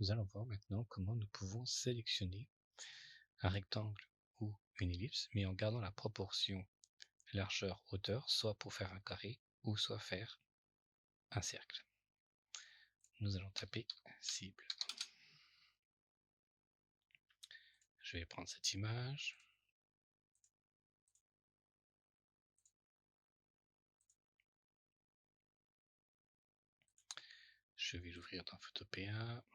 nous allons voir maintenant comment nous pouvons sélectionner un rectangle ou une ellipse, mais en gardant la proportion largeur-hauteur, soit pour faire un carré ou soit faire un cercle. Nous allons taper cible. Je vais prendre cette image. Je vais l'ouvrir dans Photopea.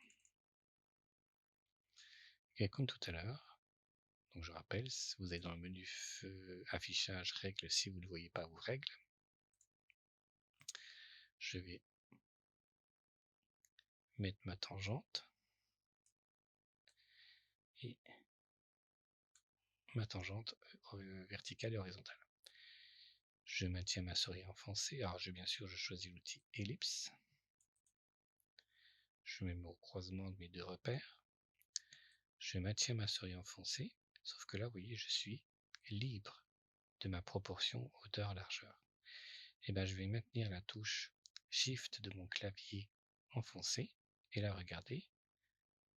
Et comme tout à l'heure, donc je rappelle, vous êtes dans le menu affichage règles si vous ne voyez pas vos règles. Je vais mettre ma tangente et ma tangente verticale et horizontale. Je maintiens ma souris enfoncée. Alors bien sûr, je choisis l'outil ellipse. Je mets au croisement de mes deux repères. Je maintiens ma souris enfoncée, sauf que là, vous voyez, je suis libre de ma proportion hauteur-largeur. Et bien, je vais maintenir la touche Shift de mon clavier enfoncé. Et là, regardez,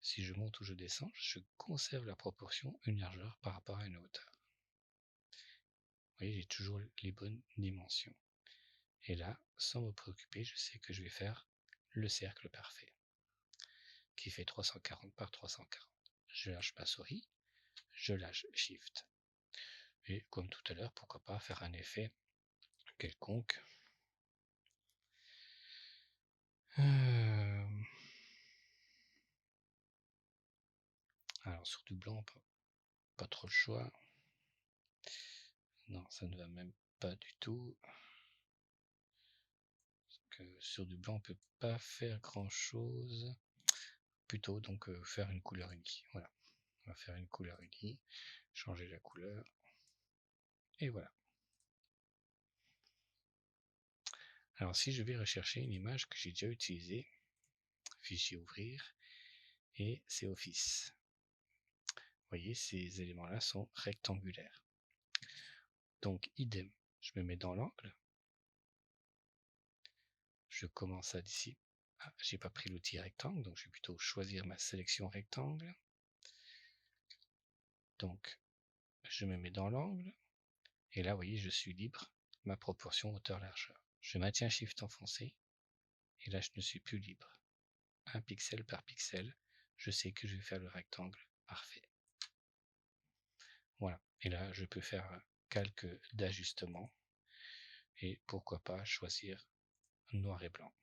si je monte ou je descends, je conserve la proportion, une largeur par rapport à une hauteur. Vous voyez, j'ai toujours les bonnes dimensions. Et là, sans me préoccuper, je sais que je vais faire le cercle parfait, qui fait 340 par 340. Je lâche ma souris, je lâche Shift. Et comme tout à l'heure, pourquoi pas faire un effet quelconque. Alors sur du blanc, pas trop le choix. Non, ça ne va même pas du tout. Sur du blanc, on peut pas faire grand chose. Plutôt donc faire une couleur unie. Voilà. On va faire une couleur unie, changer la couleur. Et voilà. Alors si je vais rechercher une image que j'ai déjà utilisée, fichier ouvrir, et c'est Office. Vous voyez, ces éléments-là sont rectangulaires. Donc idem, je me mets dans l'angle. Je commence à d'ici. Ah, j'ai pas pris l'outil rectangle, donc je vais plutôt choisir ma sélection rectangle. Donc je me mets dans l'angle, et là vous voyez, je suis libre, ma proportion hauteur-largeur. Je maintiens Shift enfoncé, et là je ne suis plus libre. Un pixel par pixel, je sais que je vais faire le rectangle parfait. Voilà, et là je peux faire un calque d'ajustement, et pourquoi pas choisir noir et blanc.